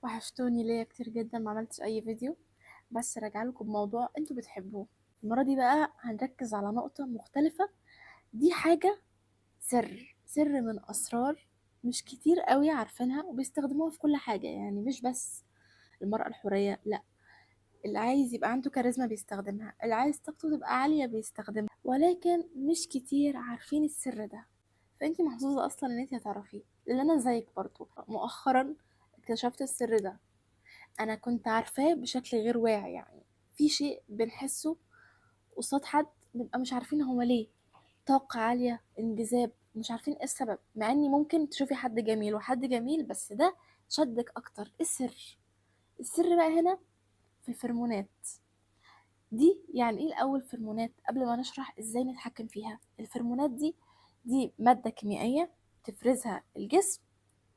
وحشتوني ليا كتير جدا، ما عملتش اي فيديو. بس راجع لكم بموضوع انتوا بتحبوه. المره دي بقى هنركز على نقطه مختلفه. دي حاجه سر من اسرار مش كتير قوي عارفينها وبيستخدموها في كل حاجه، يعني مش بس المرأة الحورية، لا. اللي عايز يبقى عنده كاريزما بيستخدمها، اللي عايز طاقته تبقى عالية بيستخدمها، ولكن مش كتير عارفين السر ده. فانتي محظوظة اصلا ان انتي هتعرفيه، لان انا زيك برضو مؤخرا اكتشفت السر ده. انا كنت عارفاه بشكل غير واعي، يعني في شيء بنحسه قصاد حد بنبقى مش عارفين هو ليه. طاقة عالية، انجذاب، مش عارفين ايه السبب، مع اني ممكن تشوفي حد جميل وحد جميل بس ده شدك اكتر. ايه السر؟ السر بقى هنا في الفرمونات دي. يعني ايه الاول فيرمونات؟ قبل ما نشرح ازاي نتحكم فيها، الفيرمونات دي مادة كيميائية تفرزها الجسم،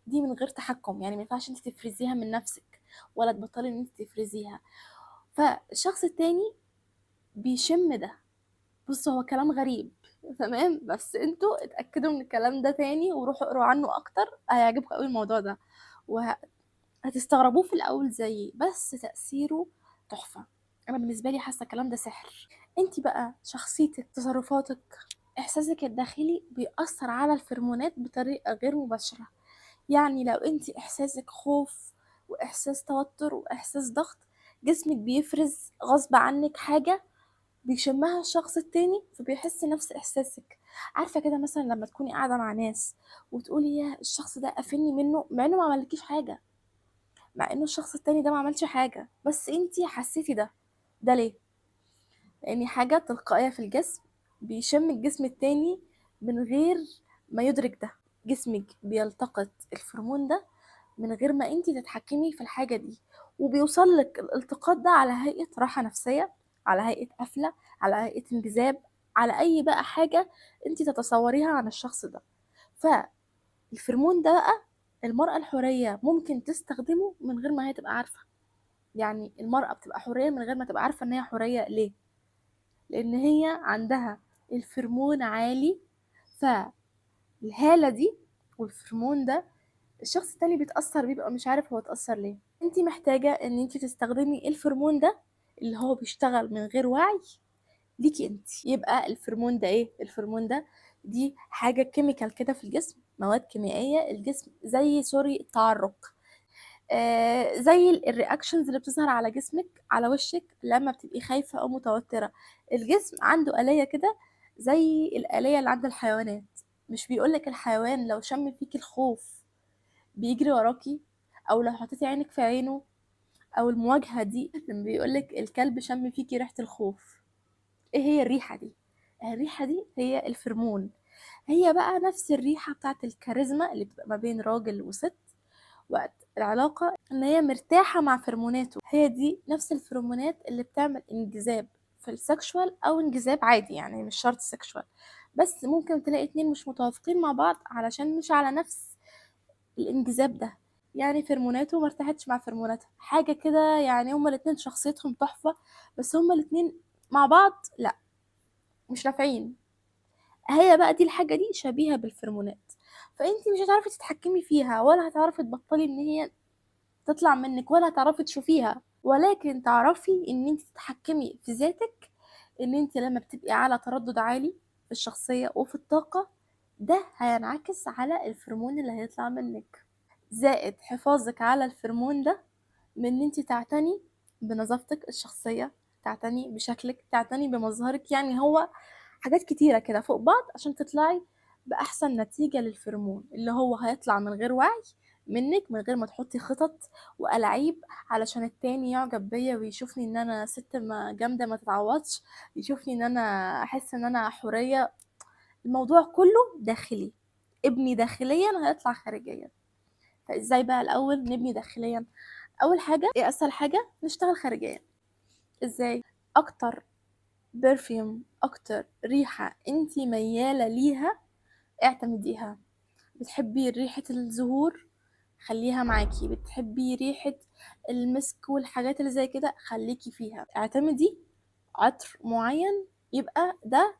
دي من غير تحكم، يعني ما ينفعش انت تفرزيها من نفسك ولا تبطلي ان انت تفرزيها. فالشخص التاني بيشم ده. بص، هو كلام غريب تمام، بس انتوا اتأكدوا من الكلام ده تاني وروحوا اقروا عنه اكتر، هيعجبكم قوي الموضوع ده. هتستغربوه في الاول زيي، بس تأثيره تحفة. انا بالنسبة لي حاسة الكلام ده سحر. انتي بقى شخصيتك، تصرفاتك، احساسك الداخلي بيأثر على الفرمونات بطريقة غير مباشرة. يعني لو انتي احساسك خوف واحساس توتر واحساس ضغط، جسمك بيفرز غصب عنك حاجة بيشمها الشخص التاني فبيحس نفس احساسك. عارفة كده مثلا لما تكوني قاعدة مع ناس وتقولي يا الشخص ده قافلني منه، مع انه ما عملكيش حاجة، مع انه الشخص التاني ده ما عملش حاجة، بس انتي حسيتي ده. ده ليه؟ لان حاجة تلقائية في الجسم، بيشم الجسم التاني من غير ما يدرك ده. جسمك بيلتقط الفرمون ده من غير ما انتي تتحكمي في الحاجة دي، وبيوصل لك الالتقاط ده على هيئة راحة نفسية، على هيئة قفلة، على هيئة انجذاب، على اي بقى حاجة انتي تتصوريها عن الشخص ده. فالفرمون ده بقى المرأة الحورية ممكن تستخدمه من غير ما هي تبقى عارفة. يعني المرأة بتبقى حورية من غير ما تبقى عارفة ان هي حورية. ليه؟ لان هي عندها الفرمون عالي. فالهالة دي والفرمون ده الشخص التاني بيتأثر، بيبقى مش عارف هو اتأثر ليه. انتي محتاجة ان انتي تستخدمي الفرمون ده اللي هو بيشتغل من غير وعي ليكي انتي. يبقى الفرمون ده ايه؟ الفرمون ده دي حاجة كيميكال كده في الجسم، مواد كيميائية الجسم زي سوري التعرق، زي الرياكشنز اللي بتظهر على جسمك، على وشك لما بتبقي خايفة او متوترة. الجسم عنده آلية كده زي الآلية اللي عند الحيوانات. مش بيقولك الحيوان لو شم فيك الخوف بيجري وراكي؟ او لو حطيتي عينك في عينه؟ او المواجهة دي لما بيقولك الكلب شم فيكي ريحة الخوف، ايه هي الريحة دي؟ الريحة دي هي الفرمون. هي بقى نفس الريحة بتاعت الكاريزما اللي بتبقى ما بين راجل وست وقت العلاقة، ان هي مرتاحة مع فرموناته. هي دي نفس الفرمونات اللي بتعمل انجذاب في السكشوال او انجذاب عادي، يعني مش شرط سكشوال، بس ممكن تلاقي اتنين مش متوافقين مع بعض علشان مش على نفس الانجذاب ده. يعني فرموناته ما ارتاحتش مع فرموناتها، حاجة كده. يعني هما الاتنين شخصيتهم تحفة، بس هما الاتنين مع بعض لا، مش نافعين. هي بقى دي الحاجة دي شبيهة بالفرمونات. فانتي مش هتعرفي تتحكمي فيها، ولا هتعرفي تبطلي ان هي تطلع منك، ولا هتعرفي تشوفيها، ولكن تعرفي ان انت تتحكمي في ذاتك. ان انت لما بتبقي على تردد عالي في الشخصية وفي الطاقة، ده هينعكس على الفرمون اللي هيطلع منك. زائد حفاظك على الفرمون ده من ان انت تعتني بنظافتك الشخصية، تعتني بشكلك، تعتني بمظهرك. يعني هو حاجات كتيرة كده فوق بعض عشان تطلعي بأحسن نتيجة للفرمون اللي هو هيطلع من غير وعي منك، من غير ما تحطي خطط وألاعيب علشان التاني يعجب بيا ويشوفني ان انا ست ما جامدة ما تتعوضش، يشوفني ان انا احس ان انا حورية. الموضوع كله داخلي. ابني داخليا هيطلع خارجيا. فازاي بقى الاول نبني داخليا؟ اول حاجه، ايه اسهل حاجه؟ نشتغل خارجيا. ازاي؟ اكتر برفيوم، اكتر ريحه انتي مياله ليها اعتمديها. بتحبي ريحه الزهور؟ خليها معاكي. بتحبي ريحه المسك والحاجات اللي زي كده؟ خليكي فيها. اعتمدي عطر معين، يبقى ده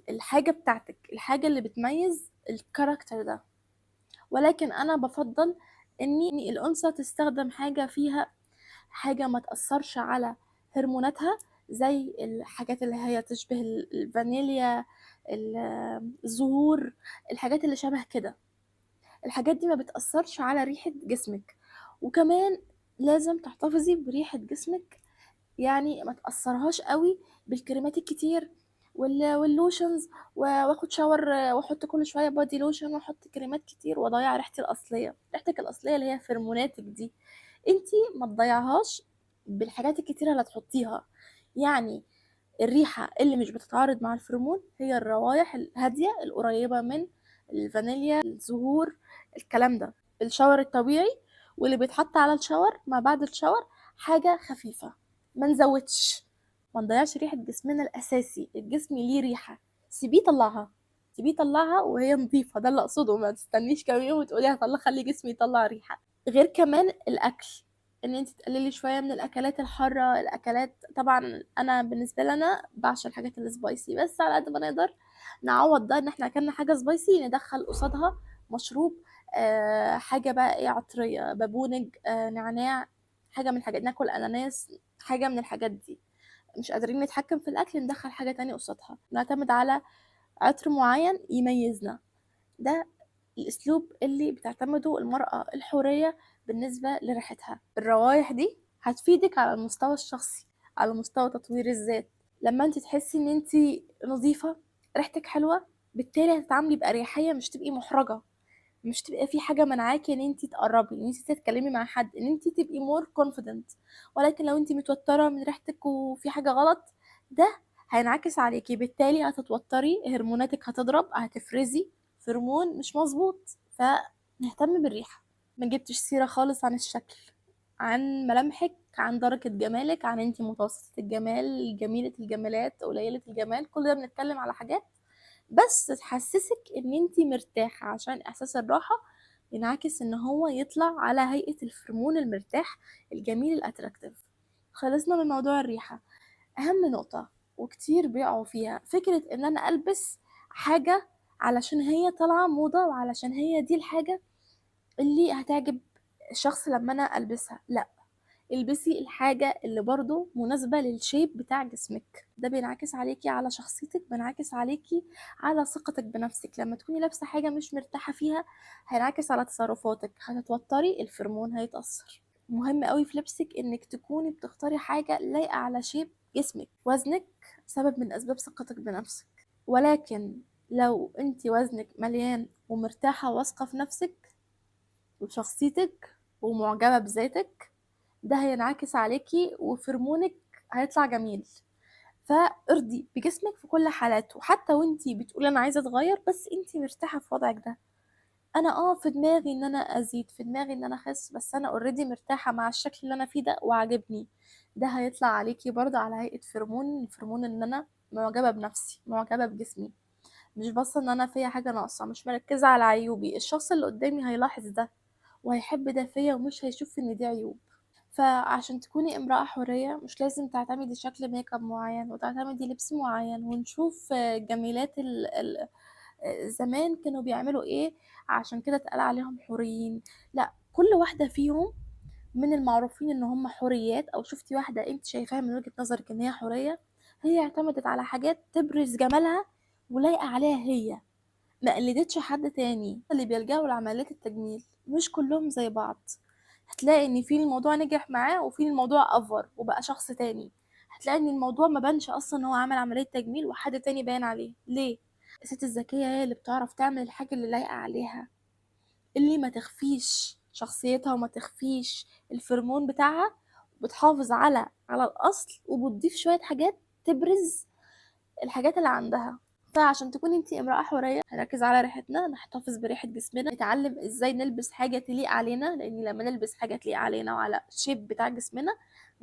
الحاجه بتاعتك، الحاجه اللي بتميز الكاركتر ده. ولكن انا بفضل ان الانثى تستخدم حاجه فيها حاجه ما تاثرش على هرموناتها، زي الحاجات اللي هي تشبه الفانيليا، الزهور، الحاجات اللي شبه كده. الحاجات دي ما بتأثرش على ريحة جسمك. وكمان لازم تحتفظي بريحة جسمك، يعني ما تأثرهاش قوي بالكريمات الكتير واللوشنز، واخد شاور واحط كل شويه بادي لوشن واحط كريمات كتير واضيع ريحتي الاصليه. ريحتك الاصليه اللي هي هرموناتك دي انتي ما تضيعهاش بالحاجات الكتيره اللي هتحطيها. يعني الريحه اللي مش بتتعارض مع الفرمون هي الروايح الهاديه القريبه من الفانيليا، الزهور، الكلام ده. الشاور الطبيعي واللي بيتحط على الشاور ما بعد الشاور حاجه خفيفه، ما نزودش، ما نضيعش ريحة جسمنا الأساسي. الجسم ليه ريحة، سيبيه يطلعها، سيبيه يطلعها وهي نظيفة، ده اللي أقصده. ما تستنيش كام يوم وتقولي هطلع، خلي جسمي يطلع ريحة. غير كمان الأكل، ان انت تقللي شوية من الأكلات الحارة. الأكلات طبعا أنا بالنسبة لنا بعشق الحاجات السبايسي، بس على قد ما نقدر نعوض ده ان احنا أكلنا حاجة سبايسي ندخل قصادها مشروب، حاجة بقى ايه، عطرية، بابونج، نعناع، حاجة من الحاجات، ناكل أناناس، حاجة من الحاجات دي. مش قادرين نتحكم في الأكل ندخل حاجة تانية قصادها، نعتمد على عطر معين يميزنا. ده الأسلوب اللي بتعتمده المرأة الحورية بالنسبة لريحتها. الروايح دي هتفيدك على المستوى الشخصي، على مستوى تطوير الذات. لما انت تحسي ان انت نظيفة، ريحتك حلوة، بالتالي هتتعاملي بأريحية، مش تبقي محرجة، مش تبقى في حاجه منعاكي ان انت تقربي، ان انت تتكلمي مع حد، ان انت تبقي مور كونفيدنت. ولكن لو انت متوتره من ريحتك وفي حاجه غلط، ده هينعكس عليكي، بالتالي هتتوتري، هرموناتك هتضرب، هتفرزي هرمون مش مظبوط. فنهتم بالريحه. ما جبتش سيره خالص عن الشكل، عن ملامحك، عن درجة جمالك، عن انتي متوسطة الجمال، جميلة الجمالات، قليلة الجمال. كل ده بنتكلم على حاجات بس تحسسك ان انتي مرتاحة، عشان احساس الراحة ينعكس ان هو يطلع على هيئة الفرمون المرتاح الجميل الاتراكتيف. خلصنا من موضوع الريحة. اهم نقطة وكتير بيقعوا فيها، فكرة ان انا البس حاجة علشان هي طالعة موضة وعلشان هي دي الحاجة اللي هتعجب الشخص لما انا البسها. لا، البسي الحاجة اللي برضو مناسبة للشيب بتاع جسمك. ده بينعكس عليكي على شخصيتك، بينعكس عليكي على ثقتك بنفسك. لما تكوني لابسة حاجة مش مرتاحة فيها هينعكس على تصرفاتك، هتتوتري، الفرمون هيتأثر. مهم قوي في لبسك انك تكوني بتختاري حاجة لايقة على شيب جسمك. وزنك سبب من اسباب ثقتك بنفسك، ولكن لو انت وزنك مليان ومرتاحة واثقة في نفسك وشخصيتك ومعجبة بذاتك، ده هينعكس عليكي وفرمونك هيطلع جميل. فارضي بجسمك في كل حالاته، حتى وانتي بتقولي انا عايزه اتغير بس انتي مرتاحه في وضعك ده. انا في دماغي ان انا ازيد، في دماغي ان انا اخس، بس انا اوريدي مرتاحه مع الشكل اللي انا فيه ده وعاجبني. ده هيطلع عليكي برضه على هيئه فرمون، فرمون ان انا معجبه بنفسي، معجبه بجسمي، مش بص ان انا فيا حاجه ناقصه، مش مركزه على عيوبي. الشخص اللي قدامي هيلاحظ ده وهيحب ده فيا، ومش هيشوف ان دي عيوب. فعشان تكوني امرأة حورية مش لازم تعتمدي شكل ميك اب معين وتعتمدي لبس معين. ونشوف جميلات زمان كانوا بيعملوا ايه عشان كده اتقال عليهم حوريين. لا، كل واحدة فيهم من المعروفين ان هم حوريات، او شفتي واحدة انت شايفاها من وجهة نظرك ان هي حورية، هي اعتمدت على حاجات تبرز جمالها ولايقة عليها هي، ما قلدتش حد تاني. اللي بيلجأوا لعمليات التجميل مش كلهم زي بعض. هتلاقي ان في الموضوع نجح معاه وفي الموضوع افور وبقى شخص تاني. هتلاقي ان الموضوع ما بانش اصلا ان هو عمل عملية تجميل وحد تاني باين عليه. ليه؟ الست الذكية هي اللي بتعرف تعمل الحاجة اللي لايقة عليها، اللي ما تخفيش شخصيتها وما تخفيش الفرمون بتاعها، بتحافظ على الاصل وبتضيف شوية حاجات تبرز الحاجات اللي عندها. فعشان تكوني انتي امرأة حورية هنركز على ريحتنا، نحتفظ بريحة جسمنا، نتعلم ازاي نلبس حاجة تليق علينا، لان لما نلبس حاجة تليق علينا وعلى الشيب بتاع جسمنا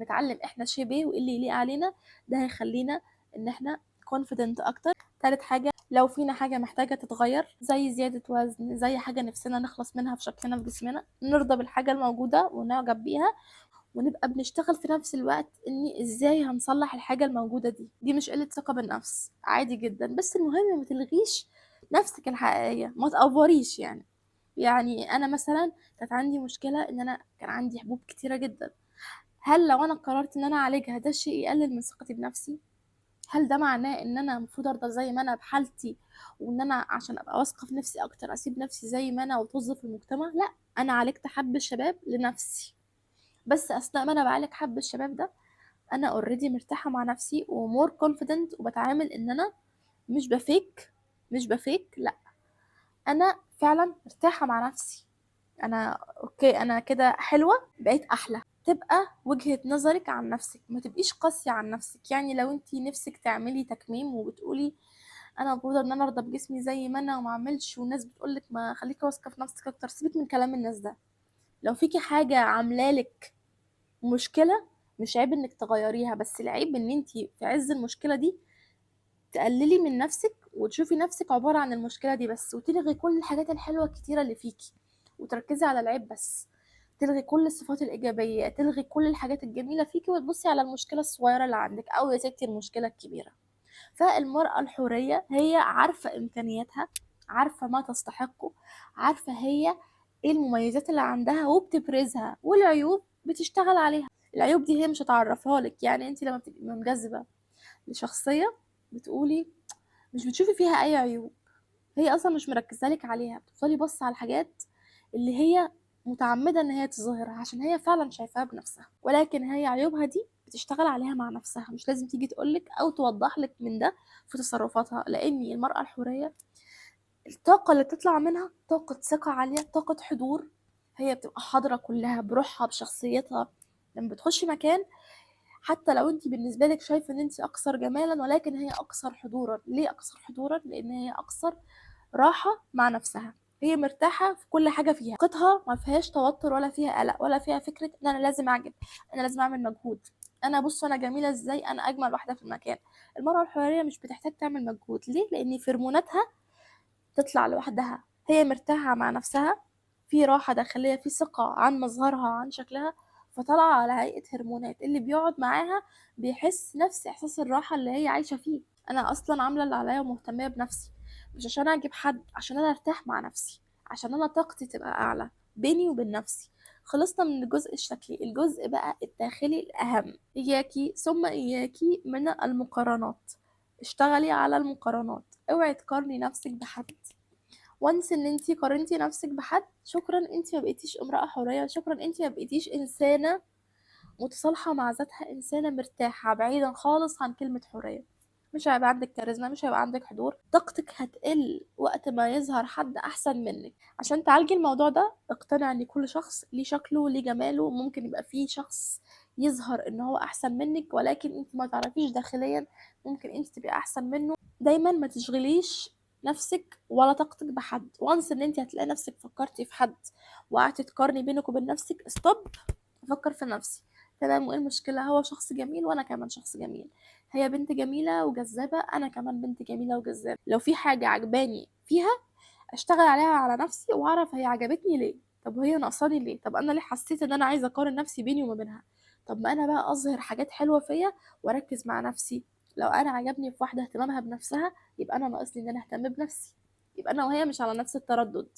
نتعلم احنا شيب ايه وايه اللي يليق علينا. ده هيخلينا ان احنا confident اكتر. تالت حاجة، لو فينا حاجة محتاجة تتغير زي زيادة وزن، زي حاجة نفسنا نخلص منها في شكلنا في جسمنا، نرضى بالحاجة الموجودة ونعجب بيها، ونبقى بنشتغل في نفس الوقت اني ازاي هنصلح الحاجة الموجودة دي. دي مش قلة ثقة بالنفس، عادي جدا، بس المهم ما تلغيش نفسك الحقيقية، ما تأفوريش يعني. يعني انا مثلا كانت عندي مشكله ان انا كان عندي حبوب كتيره جدا. هل لو انا قررت ان انا اعالجها ده شيء يقلل من ثقتي بنفسي؟ هل ده معناه ان انا المفروض ارضى زي ما انا بحالتي، وان انا عشان ابقى واثقه في نفسي اكتر اسيب نفسي زي ما انا وطز في المجتمع؟ لا، انا عالجت حب الشباب لنفسي، بس اثناء ما انا بعالج حب الشباب ده انا اوريدي مرتاحه مع نفسي ومور كونفيدنت، وبتعامل ان انا مش بفيك، لا، انا فعلا مرتاحه مع نفسي. انا اوكي، انا كده حلوه، بقيت احلى. تبقى وجهة نظرك عن نفسك، ما تبقيش قاسية عن نفسك. يعني لو انتي نفسك تعملي تكميم وبتقولي انا المفروض ان انا ارضى بجسمي زي ما انا وما اعملش، والناس بتقولك ما خليكي واثقة في نفسك اكتر، سيبك من كلام الناس ده. لو فيكي حاجة عاملالك مشكلة، مش عيب انك تغيريها، بس العيب ان انتي في عز المشكلة دي تقللي من نفسك وتشوفي نفسك عبارة عن المشكلة دي بس، وتلغي كل الحاجات الحلوة الكتيرة اللي فيكي وتركزي على العيب بس. تلغي كل الصفات الإيجابية، تلغي كل الحاجات الجميلة فيكي وتبصي على المشكلة الصغيرة اللي عندك، أو يا ستي المشكلة الكبيرة. فالمرأة الحورية هي عارفة إمكانياتها، عارفة ما تستحقه، عارفة هي إيه المميزات اللي عندها وبتبرزها، والعيوب بتشتغل عليها. العيوب دي هي مش هتعرفها لك. يعني انت لما بتبقي منجذبة لشخصية بتقولي مش بتشوفي فيها أي عيوب، هي أصلا مش مركزة لك عليها، بتفضلي بص على الحاجات اللي هي متعمدة ان هي تظهرها عشان هي فعلا شايفاها بنفسها، ولكن هي عيوبها دي بتشتغل عليها مع نفسها، مش لازم تيجي تقولك او توضح لك من ده في تصرفاتها. لان المرأة الحورية الطاقة اللي بتطلع منها طاقة ثقة عالية، طاقة حضور. هي بتبقى حاضرة كلها بروحها بشخصيتها. لما بتخش مكان، حتى لو انت بالنسبة لك شايفة ان انت اكثر جمالا، ولكن هي اكثر حضورا. ليه اكثر حضورا؟ لان هي اكثر راحة مع نفسها، هي مرتاحة في كل حاجة فيها، طاقتها ما فيهاش توتر ولا فيها قلق ولا فيها فكرة ان انا لازم اعجب، انا لازم اعمل مجهود، انا بص انا جميلة ازاي، انا اجمل واحدة في المكان. المرأة الحرية مش بتحتاج تعمل مجهود. ليه؟ لان هرموناتها تطلع لوحدها، هي مرتاحة مع نفسها، في راحة داخلية، في ثقة عن مظهرها عن شكلها، فطلع على هيئة هرمونات. اللي بيقعد معاها بيحس نفس إحساس الراحة اللي هي عايشة فيه. أنا أصلا عاملة اللي عليا ومهتمية بنفسي، مش عشان أعجب حد، عشان أنا أرتاح مع نفسي، عشان أنا طاقتي تبقى أعلى بيني وبين نفسي. خلصنا من الجزء الشكلي، الجزء بقى الداخلي الأهم. إياكي ثم إياكي من المقارنات. اشتغلي على المقارنات، اوعي تقارني نفسك بحد. وانس ان انتي قارنتي نفسك بحد، شكرا انتي ما بقيتيش امرأة حرية، شكرا انتي ما بقيتيش انسانة متصالحة مع ذاتها، انسانة مرتاحة بعيدا خالص عن كلمة حرية. مش هيبقى عندك كاريزما، مش هيبقى عندك حضور، طاقتك هتقل وقت ما يظهر حد احسن منك. عشان تعالجي الموضوع ده اقتنع ان كل شخص ليه شكله وليه جماله. ممكن يبقى فيه شخص يظهر ان هو احسن منك، ولكن انت ما تعرفيش داخليا ممكن انت تبقي احسن منه. دايما ما تشغليش نفسك ولا طاقتك بحد. وانس ان انت هتلاقي نفسك فكرتي في حد وقعدتي تقارني بينك وبين نفسك، ستوب، افكر في نفسي. تمام، وايه المشكله؟ هو شخص جميل وانا كمان شخص جميل، هي بنت جميله وجذابه، انا كمان بنت جميله وجذابه. لو في حاجه عجباني فيها اشتغل عليها على نفسي واعرف هي عجبتني ليه، طب وهي ناقصاني ليه، طب انا ليه حسيت ان انا عايزه اقارن نفسي بيني وما بينها. طب ما انا بقى اظهر حاجات حلوه فيا واركز مع نفسي. لو انا عجبني في واحده اهتمامها بنفسها، يبقى انا ناقصني ان انا اهتم بنفسي، يبقى انا وهي مش على نفس التردد.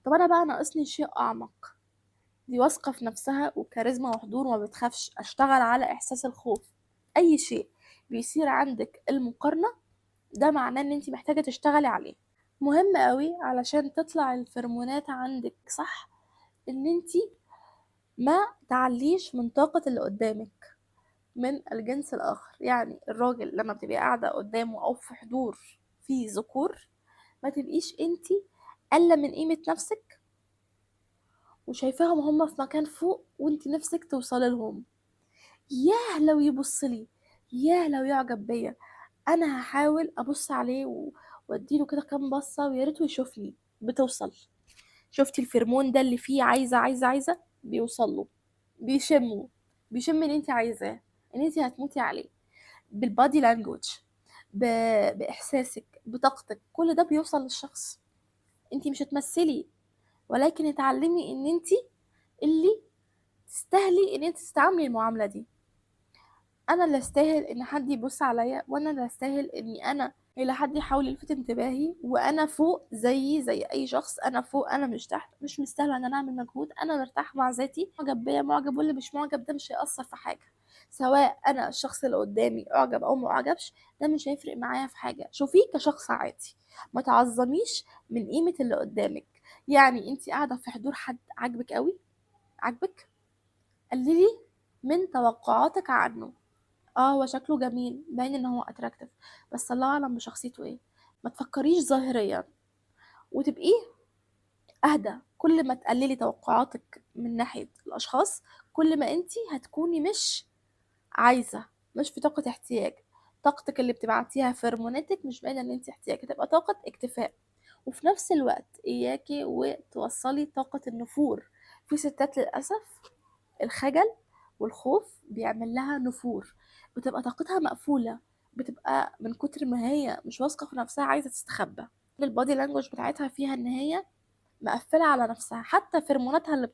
طب انا بقى ناقصني شيء اعمق. دي واثقة في نفسها وكاريزما وحضور وما بتخافش. اشتغل على احساس الخوف. اي شيء بيصير عندك المقارنة ده معناه ان انت محتاجة تشتغلي عليه. مهم قوي علشان تطلع الفرمونات عندك صح، ان انت ما تعليش من طاقة اللي قدامك من الجنس الاخر. يعني الراجل لما بتبقي قاعدة قدامه او في حضور في ذكور، ما تبقيش انت اقل من قيمة نفسك وشايفاهم هم في مكان فوق وانت نفسك توصلي لهم. ياه لو يبص لي، ياه لو يعجب بيا، انا هحاول ابص عليه واديله كده كام بصه ويا ريته يشوفني. بتوصل. شفتي الفرمون ده اللي فيه عايزه عايزه عايزه؟ بيوصل له، بيشمه، بيشم ان انت عايزاه، ان انت هتموتي عليه. بالبادي لانجوج، ب... باحساسك، بطاقتك، كل ده بيوصل للشخص. انت مش هتمثلي، ولكن اتعلمي ان انت اللي تستاهلي ان انت تستعملي المعامله دي. انا اللي استاهل ان حد يبص عليا، وانا اللي استاهل اني انا الى حد يحاول يلفت انتباهي وانا فوق زي اي شخص، انا فوق انا مش تحت، مش مستاهله ان انا اعمل مجهود، انا مرتاح مع ذاتي، معجب بيا معجب واللي مش معجب ده مش هيأثر في حاجه، سواء انا الشخص اللي قدامي اعجب او ما اعجبش ده مش هيفرق معايا في حاجه. شوفيه كشخص عادي، ما تعظميش من قيمه اللي قدامك. يعني انت قاعده في حضور حد عاجبك قوي، عاجبك، قللي من توقعاتك عنه. هو شكله جميل باين ان هو اتراكتيف، بس الله اعلم بشخصيته ايه. ما تفكريش ظاهريا وتبقي اهدى. كل ما تقللي توقعاتك من ناحية الاشخاص كل ما انتي هتكوني مش عايزة، مش في طاقة احتياج. طاقتك اللي بتبعتيها في هرموناتك مش باينة ان انتي احتياج، تبقى طاقة اكتفاء. وفي نفس الوقت اياكي وتوصلي طاقة النفور. في ستات للأسف الخجل والخوف بيعمل لها نفور، بتبقى طاقتها مقفولة، بتبقى من كتر ما هي مش واثقة في نفسها عايزة تستخبى. البادي لانجوج بتاعتها فيها ان هي مقفلة على نفسها، حتى في هرموناتها اللي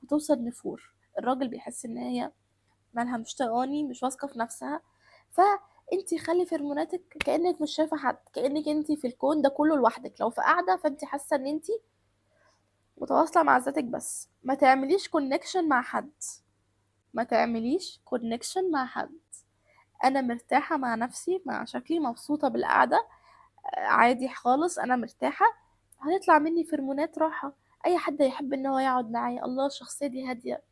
بتوصل نفور. الراجل بيحس ان هي مالها مش طايقاني، مش واثقة في نفسها. فانتي خلي في هرموناتك كأنك مش شايفة حد، كأنك انتي في الكون ده كله لوحدك. لو في قاعدة فانتي حاسة ان انتي متواصلة مع ذاتك بس، ما تعمليش كونكشن مع حد، ما تعمليش كونكشن مع حد. انا مرتاحه مع نفسي مع شكلي، مبسوطه بالقعده، عادي خالص انا مرتاحه، هيطلع مني فرمونات راحه. اي حد يحب ان هو يقعد معايا، الله الشخصيه دي هاديه،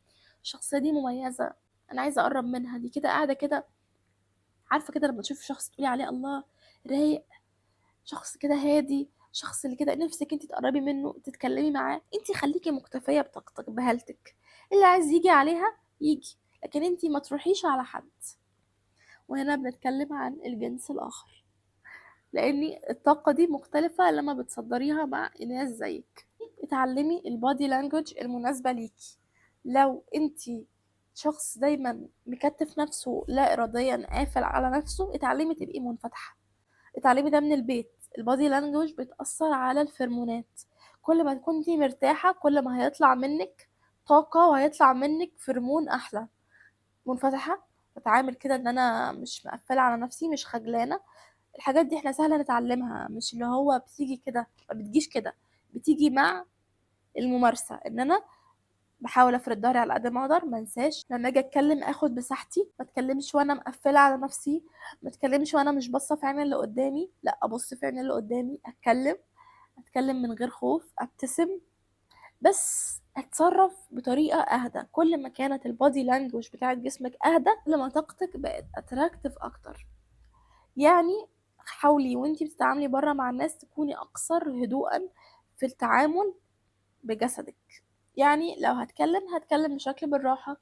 الشخصيه دي مميزه، انا عايزه اقرب منها، دي كده قاعده كده. عارفه كده لما تشوفي شخص تقولي عليه الله رايق، شخص كده هادي، شخص اللي كده نفسك انت تقربي منه تتكلمي معاه. انت خليكي مكتفيه بطاقتك بهالتك، اللي عايز يجي عليها يجي، لكن انت ما تروحيش على حد. وهنا بنتكلم عن الجنس الآخر، لأن الطاقة دي مختلفة لما بتصدريها مع ناس زيك. اتعلمي البادي لانجوج المناسبة ليكي. لو انتي شخص دايما مكتف نفسه لا إراديا قافل على نفسه، اتعلمي تبقي منفتحة. اتعلمي ده من البيت. البادي لانجوج بتأثر على الفرمونات. كل ما تكوني مرتاحة كل ما هيطلع منك طاقة وهيطلع منك فرمون أحلى. منفتحة، بتعامل كده ان انا مش مقفلة على نفسي، مش خجلانة. الحاجات دي احنا سهلة نتعلمها، مش اللي هو بتيجي كده، ما بتجيش كده، بتيجي مع الممارسة. ان انا بحاول افرد ظهري على قد ما اقدر، ما انساش لما اجي اتكلم اخد مساحتي، ما اتكلمش وانا مقفلة على نفسي، ما اتكلمش وانا مش باصة في عين اللي قدامي، لا ابص في عين اللي قدامي، اتكلم من غير خوف، ابتسم، بس اتصرف بطريقة اهدى. كل ما كانت البادي لانجوج بتاعت جسمك اهدى كل ما طاقتك بقت اتراكتيف اكتر. يعني حاولي وانتي بتتعاملي بره مع الناس تكوني اكثر هدوءا في التعامل بجسدك. يعني لو هتكلم بشكل بالراحة،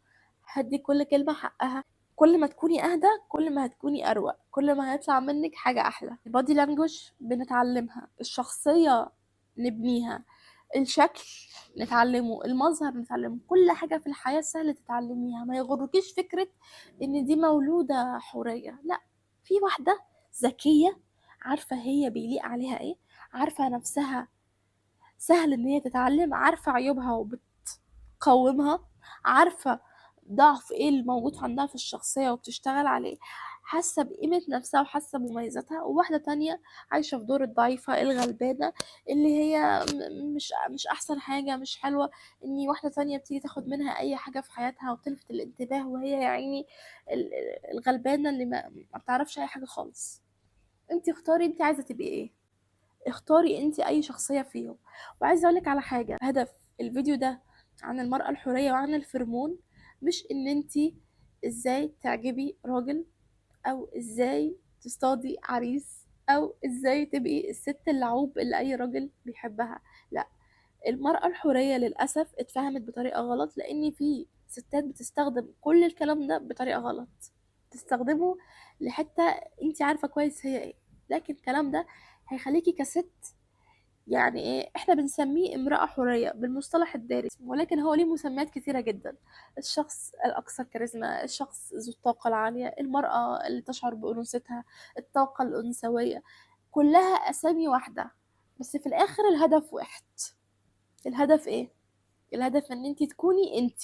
هدي كل كلمة حقها. كل ما تكوني اهدى كل ما هتكوني اروق، كل ما هيطلع منك حاجة احلى. البادي لانجوج بنتعلمها، الشخصية نبنيها، الشكل نتعلمه، المظهر نتعلمه، كل حاجة في الحياة سهل تتعلميها. ما يغركيش فكرة ان دي مولودة حورية، لا. في واحدة ذكية عارفة هي بيليق عليها ايه، عارفة نفسها سهل ان هي تتعلم، عارفة عيوبها وبتقومها، عارفة ضعف ايه الموجود عندها في الشخصية وبتشتغل عليه، حاسة بقيمة نفسها وحاسة بمميزاتها. وواحدة تانية عايشة في دور الضعيفة الغلبانة اللي هي مش أحسن حاجة، مش حلوة إن واحدة تانية بتيجي تاخد منها أي حاجة في حياتها وتلفت الانتباه، وهي يا عيني الغلبانة اللي ما بتعرفش أي حاجة خالص. انتي اختاري انتي عايزة تبقي ايه، اختاري انت اي شخصية فيهم. وعايزة اقولك على حاجة، هدف الفيديو ده عن المرأة الحورية وعن الفرمون مش ان انت ازاي تعجبي راجل، او ازاي تصطادي عريس، او ازاي تبقي الست اللعوب اللي اي راجل بيحبها. لا، المرأة الحورية للأسف اتفهمت بطريقة غلط، لأن في ستات بتستخدم كل الكلام ده بطريقة غلط، تستخدمه لحتة انت عارفة كويس هي ايه، لكن الكلام ده هيخليكي كست يعني ايه. احنا بنسميه امرأة حورية بالمصطلح الدارج، ولكن هو ليه مسميات كثيرة جدا. الشخص الأكثر كاريزما، الشخص ذو الطاقة العالية، المرأة اللي تشعر بأنوثتها، الطاقة الأنثوية، كلها أسامي واحدة، بس في الآخر الهدف واحد. الهدف ايه؟ الهدف ان انت تكوني انت،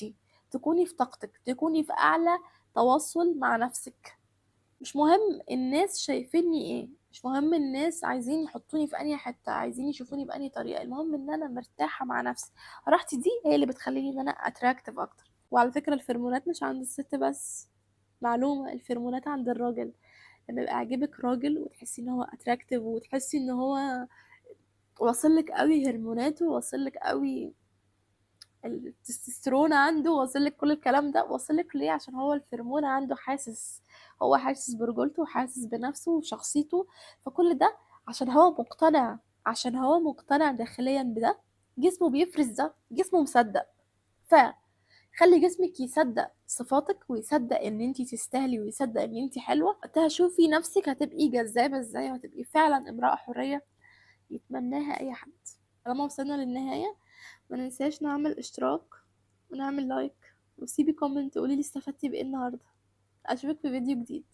تكوني في طاقتك، تكوني في اعلى تواصل مع نفسك. مش مهم الناس شايفيني ايه، مش مهم الناس عايزين يحطوني في انهي حته، عايزين يشوفوني بانهي طريقه، المهم ان انا مرتاحه مع نفسي. راحتي دي هي اللي بتخليني ان انا اتراكتيف اكتر. وعلى فكره الفرمونات مش عند الست بس، معلومه، الفرمونات عند الراجل. لما يبقى عاجبك راجل وتحسي ان هو اتراكتيف، وتحسي ان هو واصلك قوي هرموناته، واصلك قوي التستوستيرون عنده، واصلك كل الكلام ده، واصلك ليه؟ عشان هو الفرمون عنده حاسس، هو حاسس برجولته وحاسس بنفسه وشخصيته. فكل ده عشان هو مقتنع، عشان هو مقتنع داخليا بده، جسمه بيفرز ده، جسمه مصدق. فخلي جسمك يصدق صفاتك، ويصدق ان انتي تستاهلي، ويصدق ان انتي حلوة. وقتها شوفي نفسك هتبقي جذابة ازاي، وهتبقي فعلا امرأة حرية يتمناها اي حد. طالما وصلنا للنهاية، ما ننساش نعمل اشتراك ونعمل لايك، وسيبي كومنت تقولي لي استفدتي بايه النهارده. اشوفك في فيديو جديد.